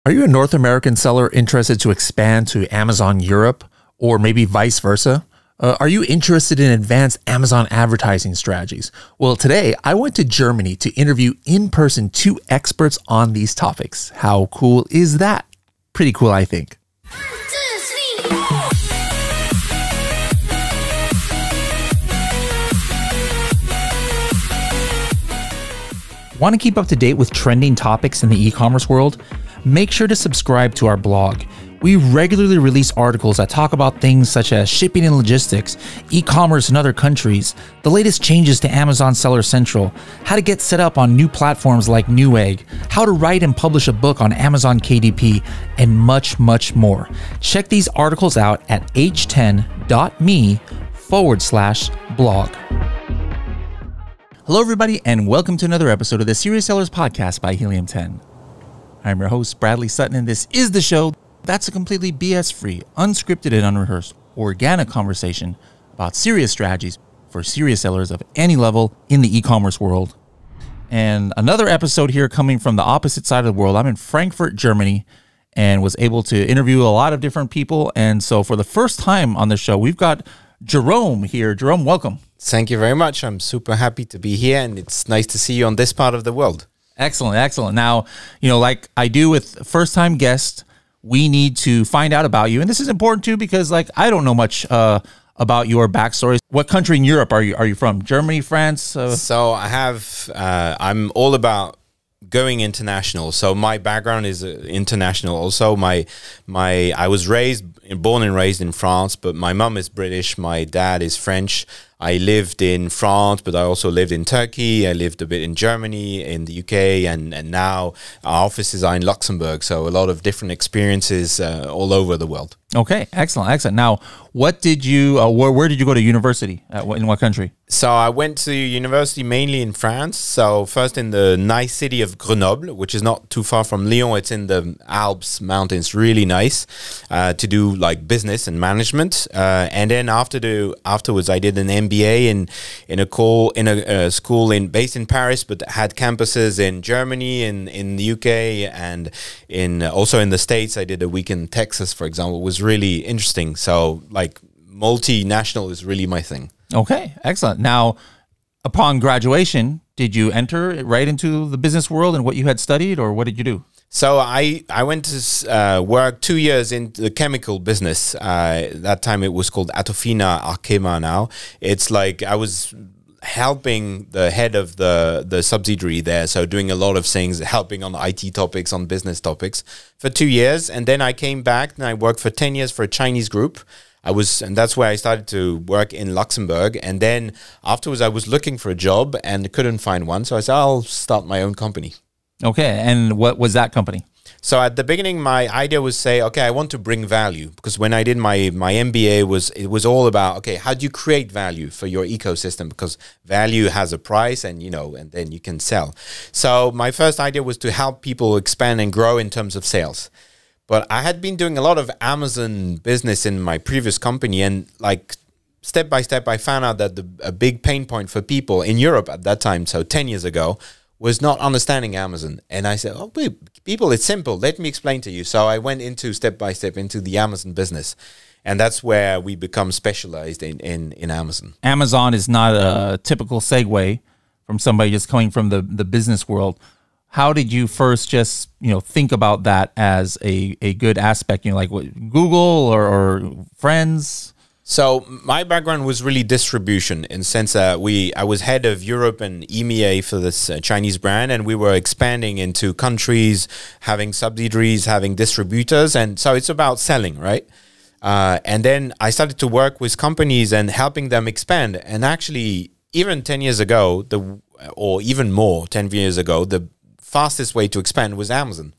Are you a North American seller interested to expand to Amazon Europe, or maybe vice versa? Are you interested in advanced Amazon advertising strategies? Well, today I went to Germany to interview in person 2 experts on these topics. How cool is that? Pretty cool, I think. Want to keep up to date with trending topics in the e-commerce world? Make sure to subscribe to our blog. We regularly release articles that talk about things such as shipping and logistics, e-commerce in other countries, the latest changes to Amazon Seller Central, how to get set up on new platforms like Newegg, how to write and publish a book on Amazon KDP, and much, much more. Check these articles out at h10.me/blog. Hello, everybody, and welcome to another episode of the Serious Sellers Podcast by Helium 10. I'm your host, Bradley Sutton, and this is the show that's a completely BS-free, unscripted, and unrehearsed, organic conversation about serious strategies for serious sellers of any level in the e-commerce world. And another episode here coming from the opposite side of the world. I'm in Frankfurt, Germany, and was able to interview a lot of different people. And so for the first time on the show, we've got Jerome here. Jerome, welcome. Thank you very much. I'm super happy to be here, and it's nice to see you on this part of the world. Excellent, excellent. Now, you know, like I do with first-time guests, we need to find out about you. And this is important too, because like I don't know much about your backstory. What country in Europe are you from? Germany, France? So I have, I'm all about going international. So my background is international. Also, I was born and raised in France, but my mom is British, my dad is French. I lived in France, but I also lived in Turkey. I lived a bit in Germany, in the UK, and now our offices are in Luxembourg. So a lot of different experiences all over the world. Okay, excellent, excellent. Now, what did you, where did you go to university? In what country? So I went to university mainly in France. So first in the nice city of Grenoble, which is not too far from Lyon. It's in the Alps mountains, really nice to do like business and management. And then afterwards, I did an MBA in a school based in Paris, but had campuses in Germany, in the UK, and also in the States. I did a week in Texas, for example. It was really interesting. So like multinational is really my thing. Okay, excellent. Now, upon graduation, did you enter right into the business world and what you had studied, or what did you do? So I went to work 2 years in the chemical business. That time it was called Atofina Arkema now. It's like I was helping the head of the subsidiary there, so doing a lot of things, helping on IT topics, on business topics for 2 years. And then I came back and I worked for 10 years for a Chinese group. And that's where I started to work in Luxembourg. And then afterwards I was looking for a job and couldn't find one. So I said, I'll start my own company. Okay. And what was that company? So at the beginning, my idea was say, okay, I want to bring value, because when I did my MBA, it was all about, okay, how do you create value for your ecosystem? Because value has a price, and and then you can sell. So my first idea was to help people expand and grow in terms of sales. But I had been doing a lot of Amazon business in my previous company, and like step by step, I found out that a big pain point for people in Europe at that time, so 10 years ago, was not understanding Amazon. And I said, oh, people, it's simple. Let me explain to you. So I went into step by step into the Amazon business. And that's where we become specialized in Amazon. Amazon is not a typical segue from somebody just coming from the business world. How did you first just, think about that as a good aspect? Like what, Google or friends? So my background was really distribution, in the sense that I was head of Europe and EMEA for this Chinese brand, and we were expanding into countries, having subsidiaries, having distributors, and so it's about selling, right? And then I started to work with companies and helping them expand. And actually, even 10 years ago, or even more, 10 years ago, the fastest way to expand was Amazon.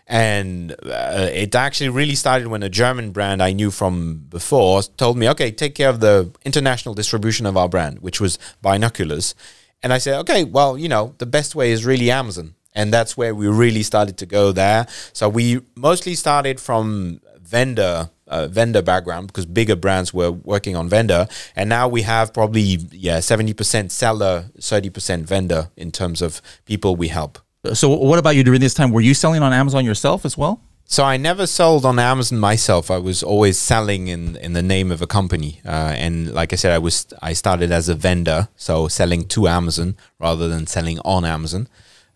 And it actually really started when a German brand I knew from before told me, okay, take care of the international distribution of our brand, which was binoculars. And I said, okay, well, the best way is really Amazon. And that's where we really started to go there. So we mostly started from vendor background, because bigger brands were working on vendor. And now we have probably 70% seller, 30% vendor in terms of people we help. So what about you during this time? Were you selling on Amazon yourself as well? So I never sold on Amazon myself. I was always selling in the name of a company. And like I said, I started as a vendor, so selling to Amazon rather than selling on Amazon.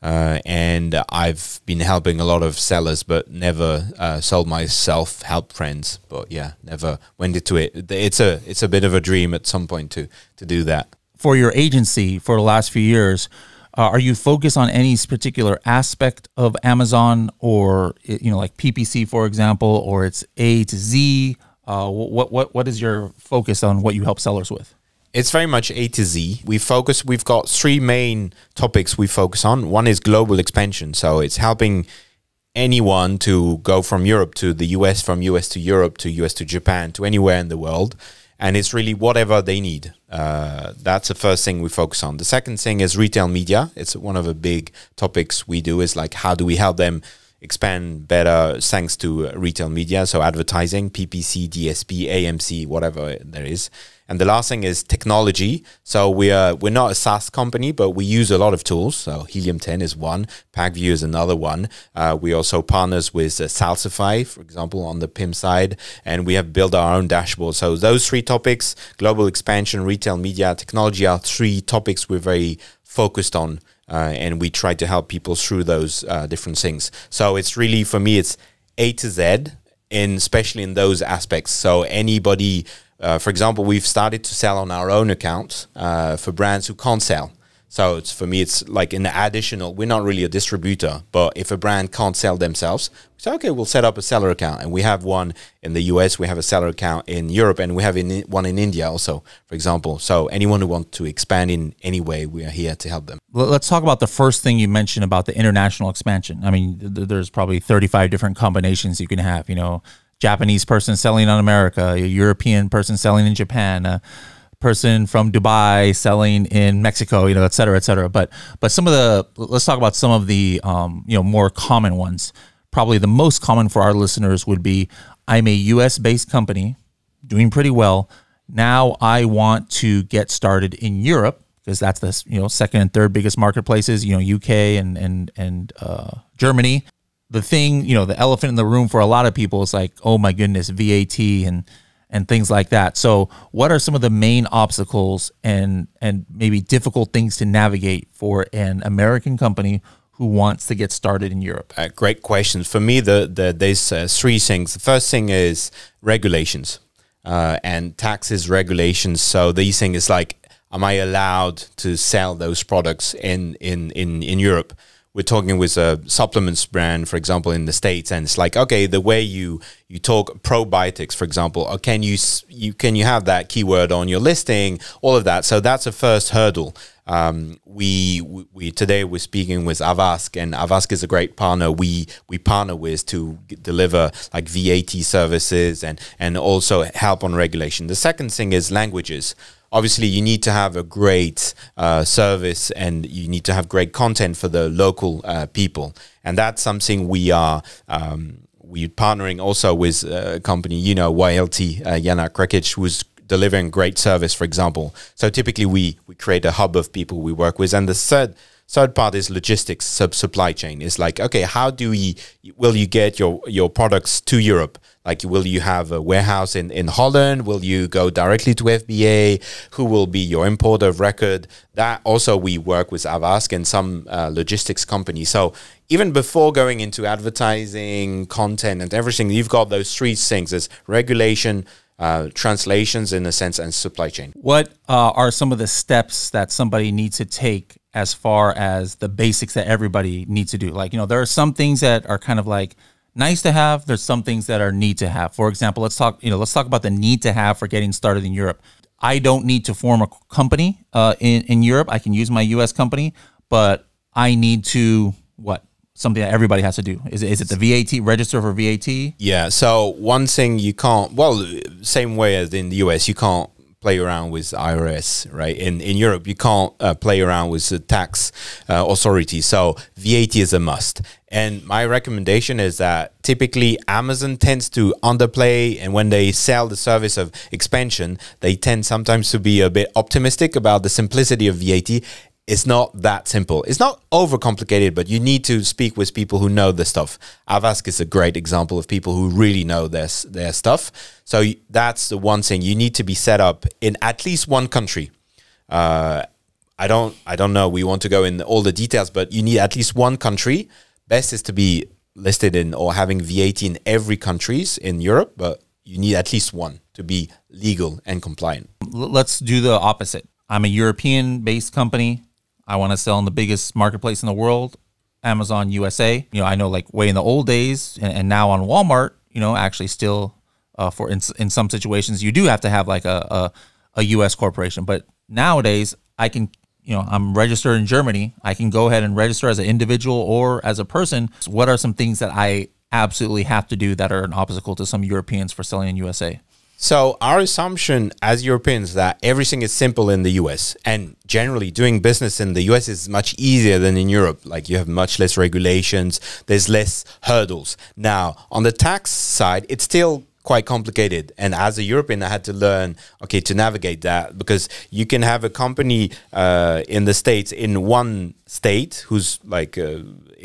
And I've been helping a lot of sellers, but never sold myself, helped friends. But yeah, never went into it. It's a bit of a dream at some point to do that. For your agency for the last few years, are you focused on any particular aspect of Amazon, or like PPC, for example, or it's A to Z? What is your focus on what you help sellers with? It's very much A to Z. We've got three main topics we focus on. One is global expansion. So it's helping anyone to go from Europe to the US, from US to Europe, to US to Japan, to anywhere in the world. And it's really whatever they need. That's the first thing we focus on. The second thing is retail media. It's one of the big topics we do, is like, how do we help them expand better thanks to retail media? So advertising, PPC, DSP, AMC, whatever there is. And the last thing is technology. So we're not a SaaS company, but we use a lot of tools. So Helium 10 is one, PackView is another one. We also partners with Salsify, for example, on the PIM side, and we have built our own dashboard. So those three topics, global expansion, retail media, technology, are three topics we're very focused on, and we try to help people through those different things. So it's really, for me, it's A to Z, especially in those aspects. So anybody... for example, we've started to sell on our own account for brands who can't sell. So for me, it's like an additional, we're not really a distributor, but if a brand can't sell themselves, we say, okay, we'll set up a seller account. And we have one in the US, we have a seller account in Europe, and we have one in India also, for example. So anyone who wants to expand in any way, we are here to help them. Let's talk about the first thing you mentioned about the international expansion. I mean, there's probably 35 different combinations you can have, Japanese person selling on America, a European person selling in Japan, a person from Dubai selling in Mexico, et cetera, et cetera. But let's talk about some of the, more common ones. Probably the most common for our listeners would be, I'm a US based company doing pretty well. Now I want to get started in Europe, because that's the, second and third biggest marketplaces, UK and Germany. The thing, the elephant in the room for a lot of people is like, oh my goodness, VAT and things like that. So what are some of the main obstacles and maybe difficult things to navigate for an American company who wants to get started in Europe? Great questions. For me, there's three things. The first thing is regulations and taxes, regulations. So these things is like, am I allowed to sell those products in Europe? We're talking with a supplements brand, for example, in the States, and it's like, okay, the way you talk probiotics, for example, or can you have that keyword on your listing, all of that. So that's a first hurdle. Today we're speaking with Avask, and Avask is a great partner we partner with to deliver like VAT services and also help on regulation. The second thing is languages. Obviously, you need to have a great service, and you need to have great content for the local people. And that's something we're partnering also with a company, YLT, Jana Krekic, who's delivering great service, for example. So typically we create a hub of people we work with. And the third part is logistics, supply chain. It's like, okay, how will you get your products to Europe? Like, will you have a warehouse in Holland? Will you go directly to FBA? Who will be your importer of record? That also, we work with Avask and some logistics companies. So even before going into advertising, content and everything, you've got those three things. There's regulation, translations in a sense, and supply chain. What are some of the steps that somebody needs to take as far as the basics that everybody needs to do? Like, there are some things that are kind of like nice to have. There's some things that are need to have. For example, let's talk about the need to have for getting started in Europe. I don't need to form a company in Europe. I can use my US company, but I need to something that everybody has to do. Is it the VAT, register for VAT? Yeah. So one thing you can't, same way as in the US, you can't play around with IRS, right? In Europe, you can't play around with the tax authority. So VAT is a must. And my recommendation is that typically Amazon tends to underplay, and when they sell the service of expansion, they tend sometimes to be a bit optimistic about the simplicity of VAT. it's not that simple. It's not overcomplicated, but you need to speak with people who know the stuff. Avask is a great example of people who really know their stuff. So that's the one thing. You need to be set up in at least one country. I don't know. We want to go in all the details, but you need at least one country. Best is to be listed in or having VAT in every countries in Europe, but you need at least one to be legal and compliant. Let's do the opposite. I'm a European-based company. I want to sell in the biggest marketplace in the world, Amazon USA. I know like way in the old days and now on Walmart, actually still in some situations, you do have to have like a US corporation. But nowadays I can, I'm registered in Germany. I can go ahead and register as an individual or as a person. So what are some things that I absolutely have to do that are an obstacle to some Europeans for selling in USA? So our assumption as Europeans that everything is simple in the US, and generally doing business in the US is much easier than in Europe. Like you have much less regulations, there's less hurdles. Now, on the tax side, it's still quite complicated. And as a European, I had to learn, to navigate that, because you can have a company in the States in one state whose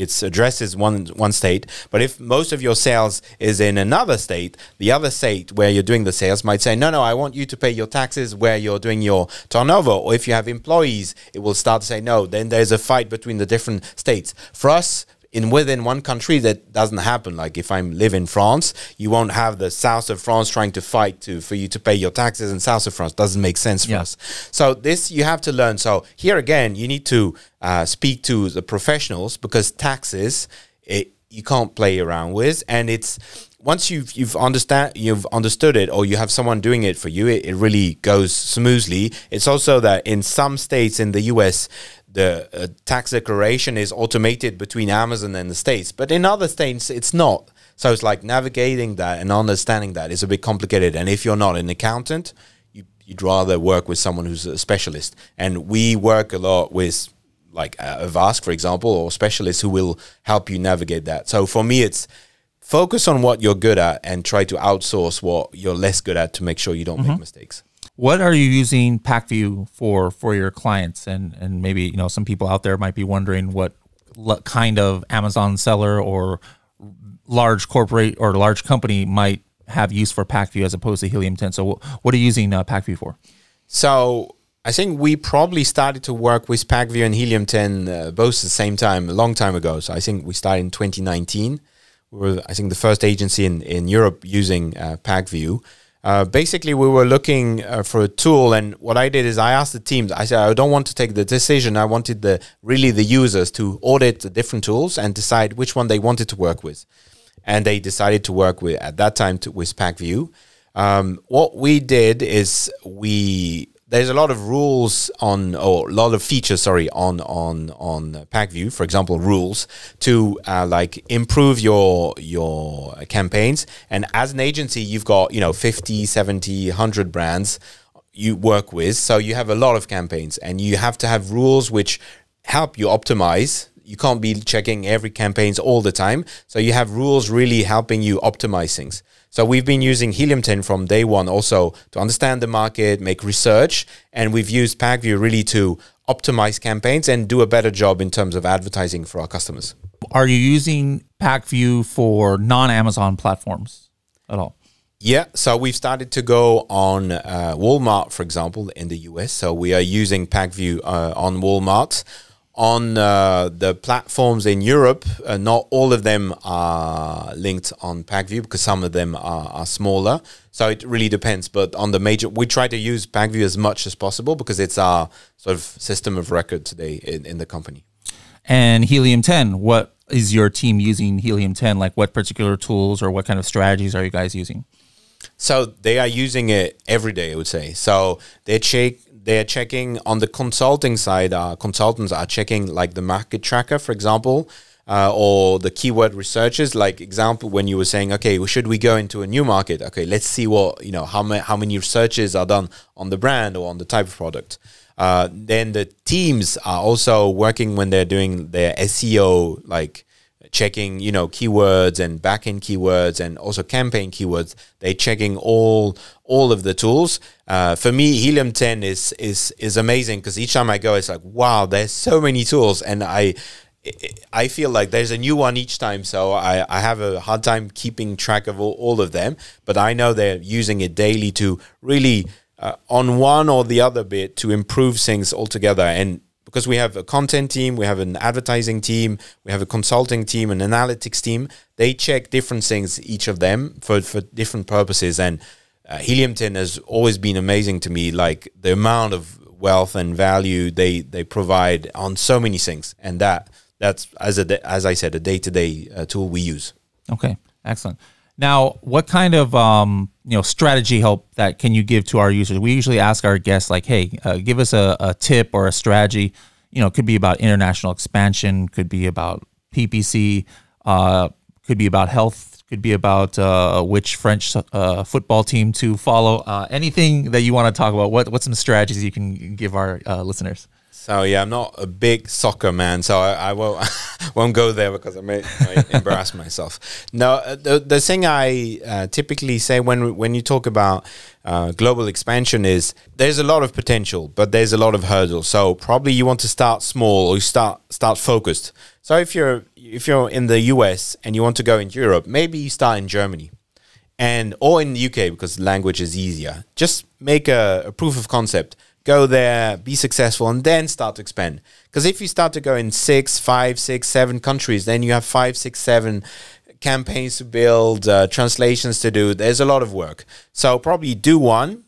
its address is one state, but if most of your sales is in another state, the other state where you're doing the sales might say, no, I want you to pay your taxes where you're doing your turnover. Or if you have employees, it will start to say no. Then there's a fight between the different states. For us, within one country, that doesn't happen. Like if I live in France, you won't have the south of France trying to fight for you to pay your taxes in south of France. Doesn't make sense for us. So this you have to learn. So here again, you need to speak to the professionals, because taxes you can't play around with, and it's once you've understood it, or you have someone doing it for you, it really goes smoothly. It's also that in some states in the US, the tax declaration is automated between Amazon and the States, but in other states it's not. So it's like navigating that and understanding that is a bit complicated. And if you're not an accountant, you'd rather work with someone who's a specialist. And we work a lot with like Avask, for example, or specialists who will help you navigate that. So for me, it's focus on what you're good at and try to outsource what you're less good at to make sure you don't make mistakes. What are you using PackView for your clients? And maybe, some people out there might be wondering what kind of Amazon seller or large corporate or large company might have use for PackView as opposed to Helium 10. So what are you using PackView for? So I think we probably started to work with PackView and Helium 10 both at the same time, a long time ago. So I think we started in 2019. We were, I think, the first agency in Europe using PackView. Basically, we were looking for a tool, and what I did is I asked the teams, I said, I don't want to take the decision. I wanted the users to audit the different tools and decide which one they wanted to work with. And they decided to work with, at that time, with PackView. What we did is there's a lot of rules on features on PackView. For example, rules to improve your campaigns. And as an agency, you've got 50, 70, 100 brands you work with. So you have a lot of campaigns, and you have to have rules which help you optimize. You can't be checking every campaigns all the time. So you have rules really helping you optimize things. So we've been using Helium 10 from day one also to understand the market, make research, and we've used PackView really to optimize campaigns and do a better job in terms of advertising for our customers. Are you using PackView for non-Amazon platforms at all? Yeah, so we've started to go on Walmart, for example, in the US. So we are using PackView on Walmart. On the platforms in Europe, not all of them are linked on PackView because some of them are smaller. So it really depends. But on the major, we try to use PackView as much as possible because it's our sort of system of record today in the company. And Helium 10, what is your team using Helium 10? Like what particular tools or what kind of strategies are you guys using? So they are using it every day, I would say. So they're checking on the consulting side. Consultants are checking like the market tracker, for example, or the keyword researches. Like example, when you were saying, okay, well, should we go into a new market? Okay, let's see what how many researches are done on the brand or on the type of product. Then the teams are also working when they're doing their SEO, like checking, keywords and backend keywords and also campaign keywords. They're checking all of the tools. For me, Helium 10 is amazing because each time I go, it's like, wow, there's so many tools, and I feel like there's a new one each time, so I have a hard time keeping track of all of them. But I know they're using it daily to really, on one or the other bit, to improve things altogether. And because we have a content team, we have an advertising team, we have a consulting team, an analytics team, they check different things, each of them, for different purposes. And Helium 10 has always been amazing to me, like the amount of wealth and value they provide on so many things. And that's, as I said, a day-to-day tool we use. Okay, excellent. Now, what kind of strategy help that can you give to our users? We usually ask our guests, like, hey, give us a tip or a strategy. It could be about international expansion, could be about PPC, could be about health, could be about which French football team to follow. Anything that you want to talk about, what's some strategies you can give our listeners? So yeah, I'm not a big soccer man, so I won't go there because I may embarrass myself. No, the thing I typically say when you talk about global expansion is there's a lot of potential, but there's a lot of hurdles. So probably you want to start small or start focused. So if you're in the US and you want to go into Europe, maybe you start in Germany or in the UK because language is easier. Just make a proof of concept. Go there, be successful, and then start to expand. Because if you start to go in 5, 6, 7 countries, then you have 5, 6, 7 campaigns to build, translations to do. There's a lot of work. So probably do one,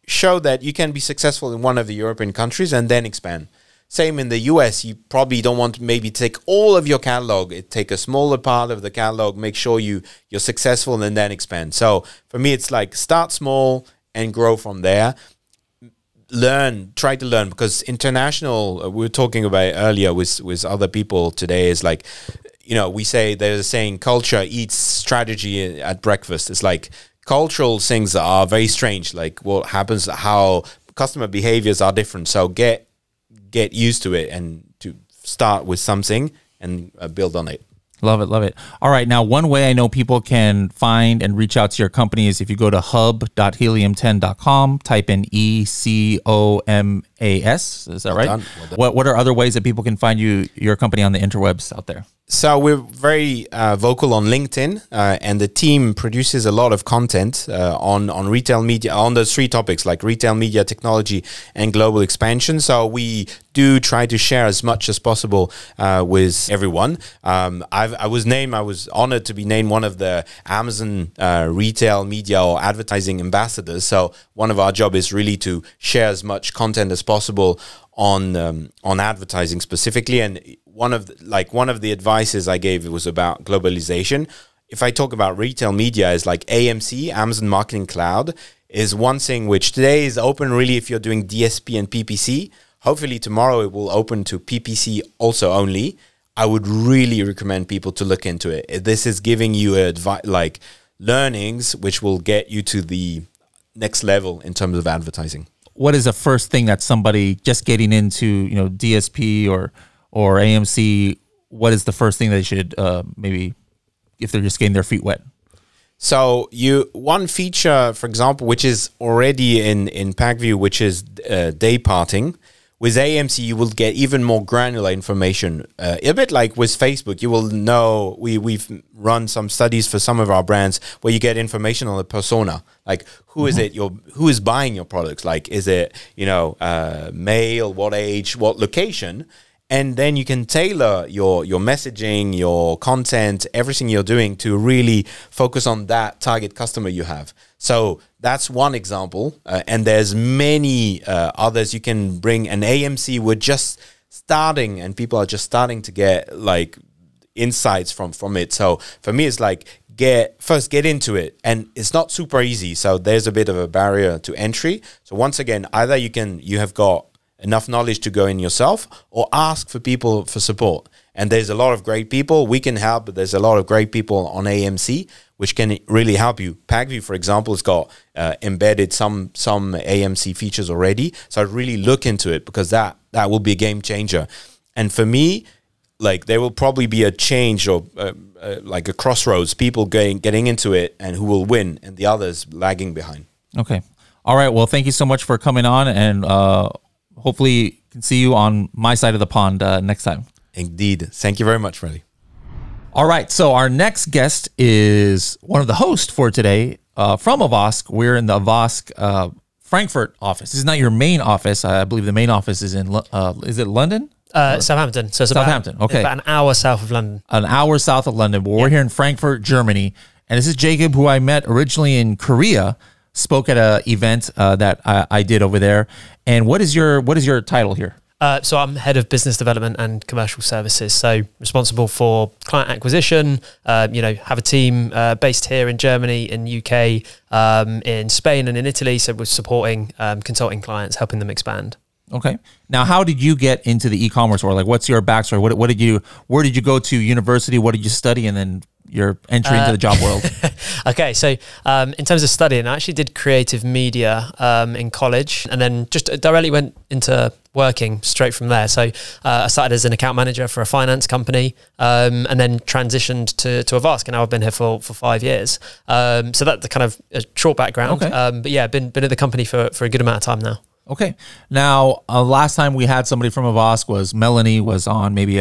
show that you can be successful in one of the European countries, and then expand. Same in the US, you probably don't want to maybe take all of your catalog. Take a smaller part of the catalog, make sure you're successful, and then expand. So for me, it's like start small and grow from there. Try to learn, because international, we were talking about earlier with other people today, is like, we say, there's a saying, culture eats strategy at breakfast. It's like cultural things are very strange, like what happens, how customer behaviors are different. So get used to it and to start with something and build on it. Love it, love it. All right, now one way I know people can find and reach out to your company is if you go to hub.helium10.com, type in ECOMAS. Is that right? Well done. What are other ways that people can find your company on the interwebs out there? So we're very vocal on LinkedIn, and the team produces a lot of content on retail media, on the 3 topics like retail media, technology, and global expansion. So we do try to share as much as possible with everyone. I was honored to be named one of the Amazon retail media or advertising ambassadors. So one of our job is really to share as much content as possible on advertising specifically. And one of the advices I gave was about globalization. If I talk about retail media, is like AMC, Amazon Marketing Cloud, is one thing which today is open really if you're doing DSP and PPC. Hopefully tomorrow it will open to PPC also only. I would really recommend people to look into it. This is giving you learnings which will get you to the next level in terms of advertising. What is the first thing that somebody just getting into, DSP or AMC, what is the first thing they should maybe, if they're just getting their feet wet? So one feature, for example, which is already in PackView, which is day parting. With AMC, you will get even more granular information. A bit like with Facebook, you will know, we've run some studies for some of our brands where you get information on the persona. Like, who is it? Who is buying your products? Like, is it, male, what age, what location? And then you can tailor your messaging, your content, everything you're doing to really focus on that target customer you have. So that's one example. And there's many others you can bring. An AMC, we're just starting, and people are just starting to get insights from it. So for me, it's like, get into it, and it's not super easy. So there's a bit of a barrier to entry. So once again, either you have got enough knowledge to go in yourself, or ask for people for support. And there's a lot of great people. We can help, but there's a lot of great people on AMC which can really help you. PackView, for example, has got embedded some AMC features already. So I'd really look into it, because that will be a game changer. And for me, like there will probably be a change or like a crossroads, people getting into it and who will win and the others lagging behind. Okay. All right. Well, thank you so much for coming on, and hopefully can see you on my side of the pond next time. Indeed. Thank you very much, Freddie. All right. So our next guest is one of the hosts for today from Avask. We're in the Avask Frankfurt office. This is not your main office. I believe the main office is in, is it London? Southampton. So it's Southampton. Okay. about an hour south of London. An hour south of London. But we're here in Frankfurt, Germany. And this is Jacob, who I met originally in Korea, spoke at an event that I did over there. And what is your title here? So I'm head of business development and commercial services. So responsible for client acquisition, have a team based here in Germany, in UK, in Spain and in Italy. So we're supporting consulting clients, helping them expand. Okay. Now, how did you get into the e-commerce world? Like, what's your backstory? Where did you go to university? What did you study? And then your entry into the job world? Okay. So in terms of studying, I actually did creative media in college, and then just directly went into working straight from there. So I started as an account manager for a finance company, and then transitioned to Avask, and now I've been here for 5 years. So that's the kind of a short background. Okay. But yeah, been at the company for a good amount of time now. Okay. Now, last time we had somebody from Avask was Melanie, was on maybe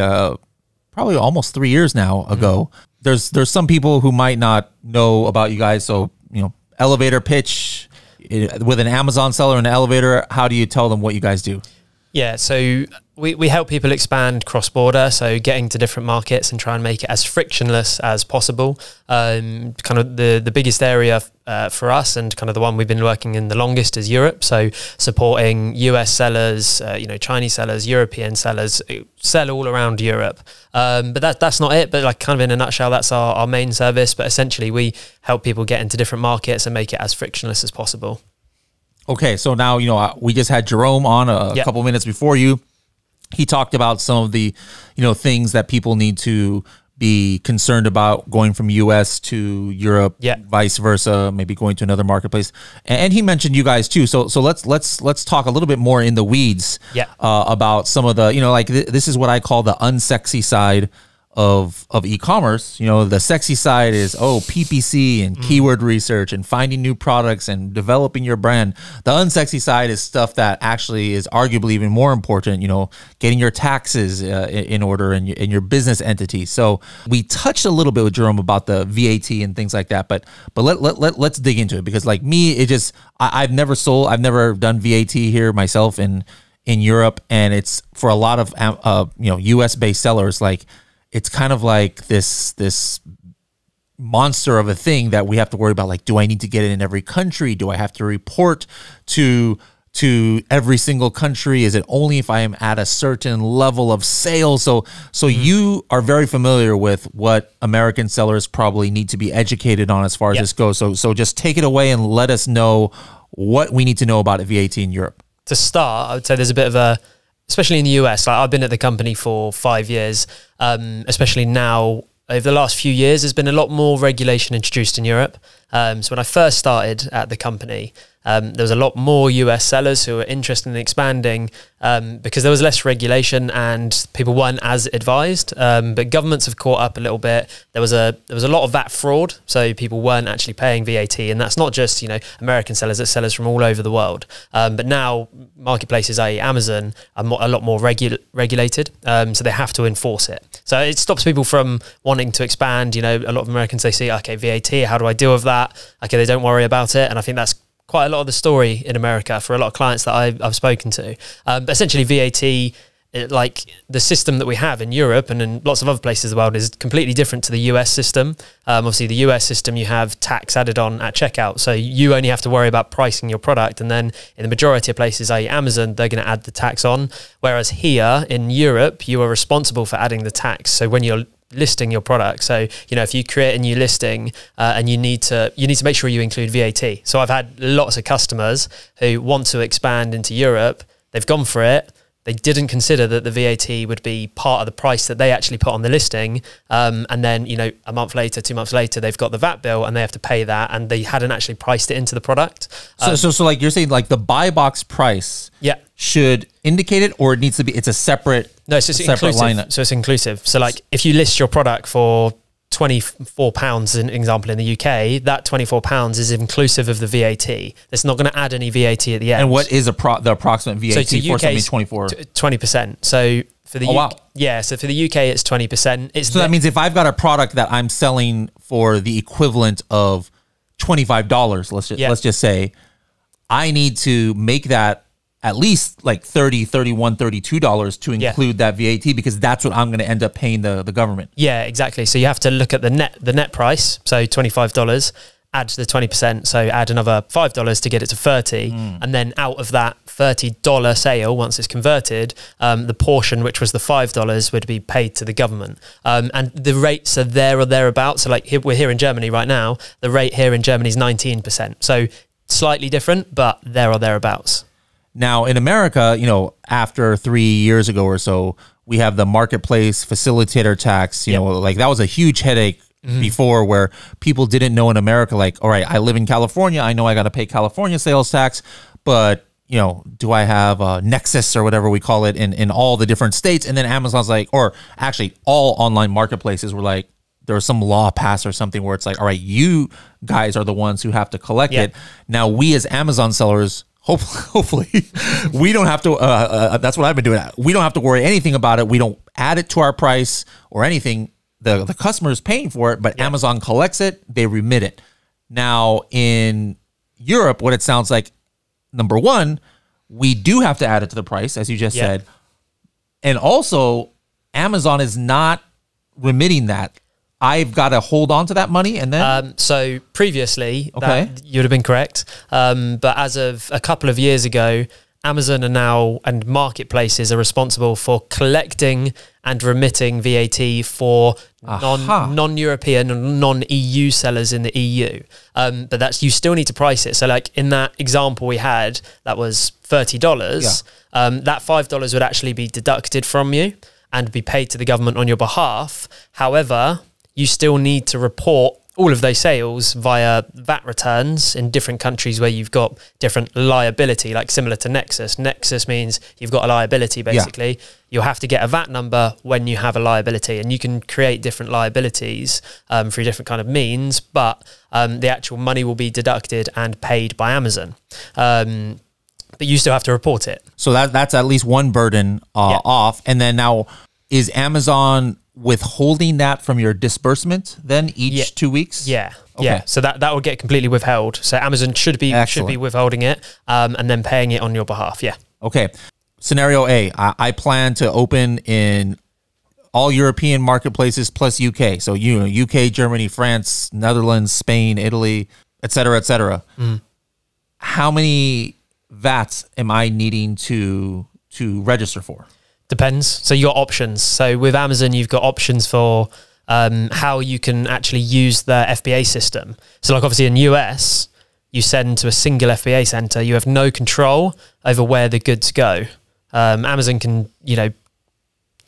probably almost 3 years now ago. There's some people who might not know about you guys. So, elevator pitch with an Amazon seller in the elevator. How do you tell them what you guys do? Yeah, so we help people expand cross-border, so getting to different markets and try and make it as frictionless as possible. Kind of the biggest area for us, and kind of the one we've been working in the longest, is Europe. So supporting US sellers, Chinese sellers, European sellers, sell all around Europe. But that's not it. But like kind of in a nutshell, that's our main service. But essentially, we help people get into different markets and make it as frictionless as possible. Okay, so now, we just had Jerome on a couple minutes before you. He talked about some of the, things that people need to be concerned about going from US to Europe, vice versa, maybe going to another marketplace. And he mentioned you guys too. So let's talk a little bit more in the weeds about some of the, this is what I call the unsexy side of e-commerce. The sexy side is PPC and keyword research and finding new products and developing your brand. The unsexy side is stuff that actually is arguably even more important, getting your taxes in order and your business entity. So we touched a little bit with Jerome about the VAT and things like that, but let's dig into it, because like me, I've never done VAT here myself in Europe, and it's for a lot of US based sellers, like it's kind of like this monster of a thing that we have to worry about. Like, do I need to get it in every country? Do I have to report to every single country? Is it only if I am at a certain level of sales? So you are very familiar with what American sellers probably need to be educated on as far as this goes. So just take it away and let us know what we need to know about VAT in Europe. To start, I would say there's a bit of especially in the US, like I've been at the company for 5 years, especially now, over the last few years, there's been a lot more regulation introduced in Europe. So when I first started at the company, there was a lot more US sellers who were interested in expanding because there was less regulation and people weren't as advised. But governments have caught up a little bit. There was a lot of VAT fraud, so people weren't actually paying VAT, and that's not just American sellers, it's sellers from all over the world. But now marketplaces, i.e. Amazon, are a lot more regulated, so they have to enforce it. So it stops people from wanting to expand. A lot of Americans, they see, okay, VAT, how do I deal with that? Okay, they don't worry about it, and I think that's quite a lot of the story in America for a lot of clients that I've spoken to. But essentially VAT, like the system that we have in Europe and in lots of other places of the world, is completely different to the US system. Obviously the US system, you have tax added on at checkout. So you only have to worry about pricing your product. And then in the majority of places, i.e. Amazon, they're going to add the tax on. Whereas here in Europe, you are responsible for adding the tax. So when you're listing your product, so if you create a new listing and you need to make sure you include VAT. So I've had lots of customers who want to expand into Europe. They've gone for it. They didn't consider that the VAT would be part of the price that they actually put on the listing. And then, a month later, 2 months later, they've got the VAT bill and they have to pay that, and they hadn't actually priced it into the product. So like you're saying, like the buy box price should indicate it, or it needs to be, it's a separate, no, so it's inclusive. line. So it's inclusive. So like if you list your product for £24, an example in the UK, that £24 is inclusive of the VAT. It's not going to add any VAT at the end. And what is the approximate VAT for something 24? 20%. So for the wow. Yeah, so for the UK it's 20%. So that means if I've got a product that I'm selling for the equivalent of $25, let's just say, I need to make that at least like $30, $31, $32 to include that VAT, because that's what I'm going to end up paying the government. Yeah, exactly. So you have to look at the net price, so $25, add the 20%, so add another $5 to get it to 30, and then out of that $30 sale, once it's converted, the portion which was the $5 would be paid to the government. And the rates are there or thereabouts. So like we're here in Germany right now, the rate here in Germany is 19%. So slightly different, but there or thereabouts. Now, in America, you know, after 3 years ago or so, we have the marketplace facilitator tax. You know, like that was a huge headache before, where people didn't know in America, like, all right, I live in California. I know I got to pay California sales tax, but, you know, do I have a nexus or whatever we call it in all the different states? And then Amazon's like, or actually all online marketplaces were like, there was some law passed or something where it's like, all right, you guys are the ones who have to collect it. Now, we as Amazon sellers, hopefully we don't have to, that's what I've been doing. We don't have to worry anything about it. We don't add it to our price or anything. The customer is paying for it, but Amazon collects it, they remit it. Now in Europe, what it sounds like, number one, we do have to add it to the price, as you just said. And also Amazon is not remitting that. I've got to hold on to that money, and then so previously that you'd have been correct, but as of a couple of years ago, Amazon are now, and marketplaces are responsible for collecting and remitting VAT for non-European and non-EU sellers in the EU. But that's, you still need to price it. So like in that example we had, that was $30. That $5 would actually be deducted from you and be paid to the government on your behalf. However, you still need to report all of those sales via VAT returns in different countries where you've got different liability, like similar to Nexus. Nexus means you've got a liability, basically. You'll have to get a VAT number when you have a liability, and you can create different liabilities through different kind of means, but the actual money will be deducted and paid by Amazon. But you still have to report it. So that's at least one burden off. And then now, is Amazon withholding that from your disbursement then each 2 weeks? Yeah. So that will get completely withheld. So Amazon should be withholding it and then paying it on your behalf. Okay. Scenario A, I plan to open in all European marketplaces plus UK. So UK, Germany, France, Netherlands, Spain, Italy, et cetera, et cetera. How many VATs am I needing to register for? Depends. So you got options. So with Amazon, you've got options for how you can actually use the FBA system. So like obviously in US, you send to a single FBA center. You have no control over where the goods go. Amazon can,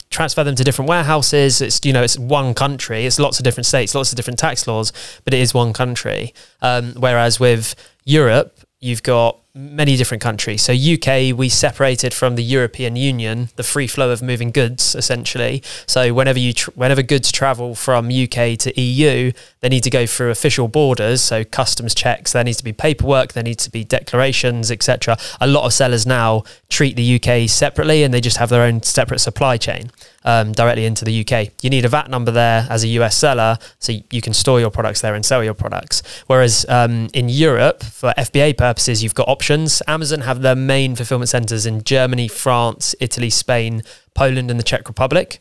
transfer them to different warehouses. It's, it's one country. It's lots of different states, lots of different tax laws, but it is one country. Whereas with Europe, you've got many different countries. So UK, we separated from the European Union, the free flow of moving goods, essentially. So whenever goods travel from UK to EU, they need to go through official borders. So customs checks, there needs to be paperwork, there needs to be declarations, etc. A lot of sellers now treat the UK separately, and they just have their own separate supply chain directly into the UK. You need a VAT number there as a US seller, so you can store your products there and sell your products. Whereas in Europe, for FBA purposes, you've got options. Amazon have their main fulfillment centers in Germany, France, Italy, Spain, Poland, and the Czech Republic.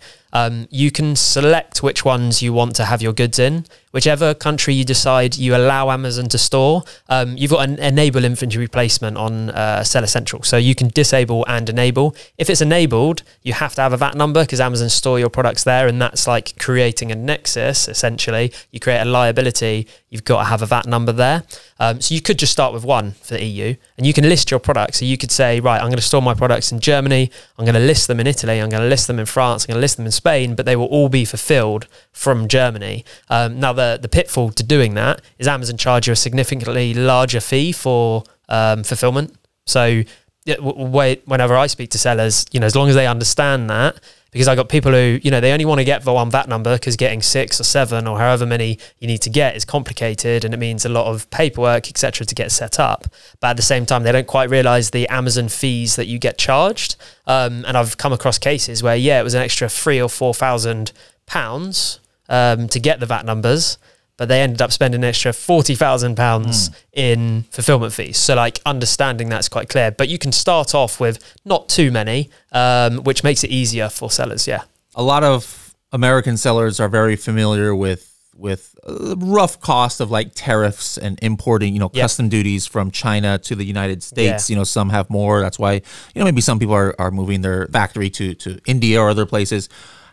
You can select which ones you want to have your goods in. Whichever country you decide you allow Amazon to store, you've got an enable inventory placement on Seller Central. So you can disable and enable. If it's enabled, you have to have a VAT number because Amazon store your products there, and that's like creating a nexus, essentially. You create a liability, you've got to have a VAT number there. So you could just start with one for the EU, and you can list your products. So you could say, right, I'm going to store my products in Germany, I'm going to list them in Italy, I'm going to list them in France, I'm going to list them in Spain, but they will all be fulfilled from Germany. Now, the pitfall to doing that is Amazon charge you a significantly larger fee for fulfillment. So whenever I speak to sellers, as long as they understand that, because I got people who, they only want to get the one VAT number because getting 6 or 7 or however many you need to get is complicated and it means a lot of paperwork, etc., to get set up. But at the same time, they don't quite realize the Amazon fees that you get charged. And I've come across cases where, it was an extra £3,000 or £4,000 to get the VAT numbers, but they ended up spending an extra £40,000 in fulfillment fees. So like understanding that's quite clear, but you can start off with not too many, which makes it easier for sellers. Yeah. A lot of American sellers are very familiar with rough cost of like tariffs and importing, custom duties from China to the United States. Some have more. That's why, maybe some people are moving their factory to India or other places.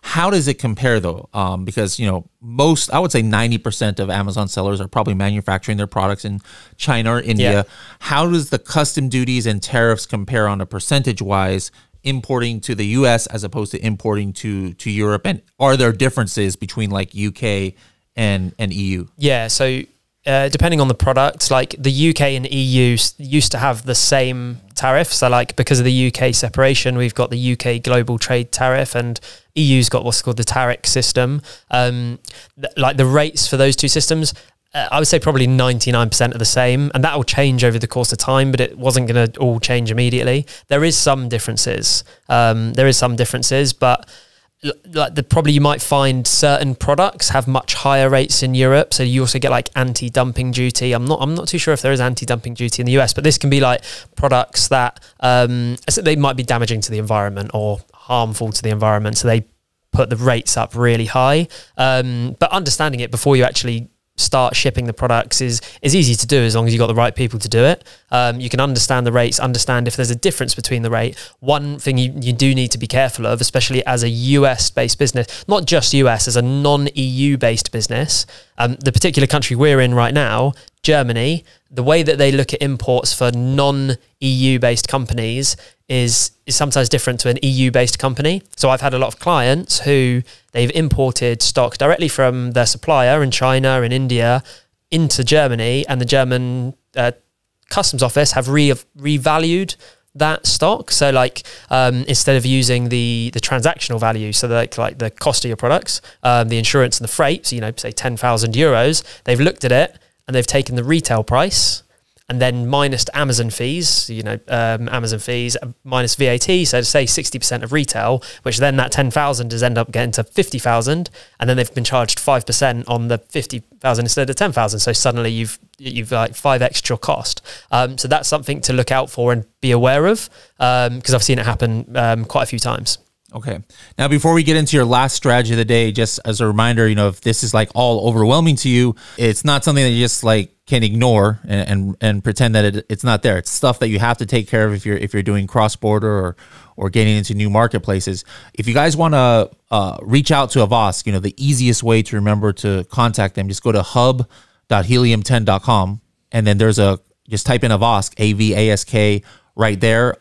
How does it compare though? Because, I would say 90% of Amazon sellers are probably manufacturing their products in China or India. Yeah. How does the custom duties and tariffs compare on a percentage wise, importing to the US as opposed to importing to Europe? And are there differences between like UK and EU? Yeah. So depending on the product, like the UK and EU used to have the same tariff. So like because of the UK separation, we've got the UK global trade tariff and EU's got what's called the Tariffs system. Like the rates for those two systems, I would say probably 99% are the same, and that will change over the course of time, but it wasn't going to all change immediately. There is some differences. But like probably you might find certain products have much higher rates in Europe. So you also get like anti-dumping duty. I'm not too sure if there is anti-dumping duty in the US, but this can be like products that they might be damaging to the environment or harmful to the environment. So they put the rates up really high. But understanding it before you actually start shipping the products is easy to do as long as you've got the right people to do it. You can understand the rates, understand if there's a difference between the rate. One thing you do need to be careful of, especially as a US-based business, not just US, as a non-EU based business, the particular country we're in right now, Germany, the way that they look at imports for non-EU based companies is sometimes different to an EU-based company. So I've had a lot of clients who they've imported stock directly from their supplier in China and India into Germany, and the German customs office have revalued that stock. So like instead of using the transactional value, so like the cost of your products, the insurance and the freight, so say 10,000 euros, they've looked at it and they've taken the retail price and then minus Amazon fees, Amazon fees minus VAT. So say 60% of retail, which then that 10,000 has ended up getting to 50,000, and then they've been charged 5% on the 50,000 instead of 10,000. So suddenly you've like 5x your cost. So that's something to look out for and be aware of, because I've seen it happen quite a few times. Okay. Now, before we get into your last strategy of the day, just as a reminder, if this is like all overwhelming to you, it's not something that you just like can ignore and pretend that it's not there. It's stuff that you have to take care of if you're doing cross-border or getting into new marketplaces. If you guys want to reach out to Avask, the easiest way to remember to contact them, just go to hub.helium10.com, and then just type in Avask, AVASK, right there,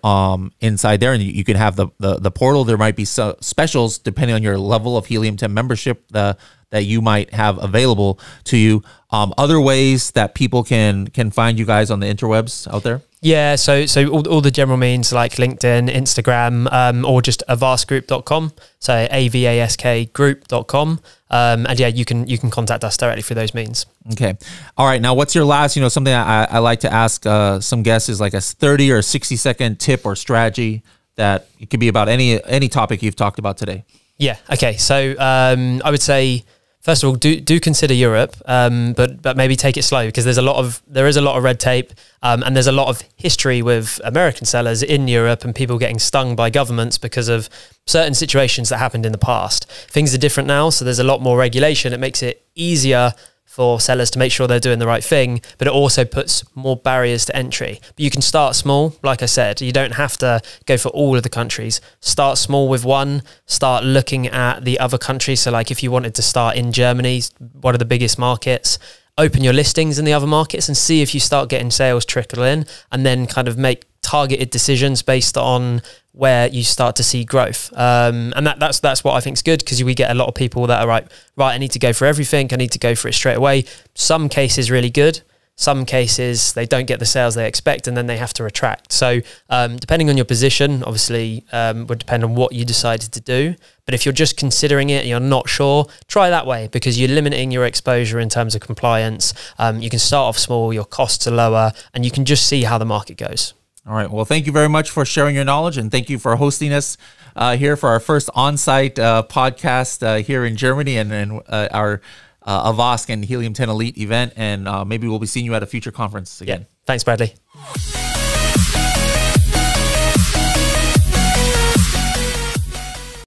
inside there, and you can have the portal. There might be specials depending on your level of Helium 10 membership that you might have available to you. Other ways that people can find you guys on the interwebs out there? Yeah, so all the general means like LinkedIn, Instagram, or just avaskgroup.com. So avaskgroup.com. And yeah, you can contact us directly through those means. Okay. All right. Now, what's your last, something I like to ask some guests is like a 30 or 60-second tip or strategy that it could be about any topic you've talked about today. Yeah. Okay. So I would say, first of all, do consider Europe, but maybe take it slow, because there is a lot of red tape, and there's a lot of history with American sellers in Europe and people getting stung by governments because of certain situations that happened in the past. Things are different now, so there's a lot more regulation. It makes it easier for sellers to make sure they're doing the right thing, but it also puts more barriers to entry. But you can start small, like I said. You don't have to go for all of the countries. Start small with one, start looking at the other countries. So like if you wanted to start in Germany, one of the biggest markets, open your listings in the other markets and see if you start getting sales trickle in, and then kind of make targeted decisions based on where you start to see growth. And that's what I think is good, because we get a lot of people that are right, I need to go for everything. I need to go for it straight away. Some cases really good. Some cases they don't get the sales they expect and then they have to retract. So depending on your position, obviously would depend on what you decided to do. But if you're just considering it and you're not sure, try that way, because you're limiting your exposure in terms of compliance. You can start off small, your costs are lower, and you can just see how the market goes. All right. Well, thank you very much for sharing your knowledge, and thank you for hosting us here for our first on-site podcast here in Germany, and our Avask and Helium 10 Elite event. And maybe we'll be seeing you at a future conference again. Yeah. Thanks, Bradley.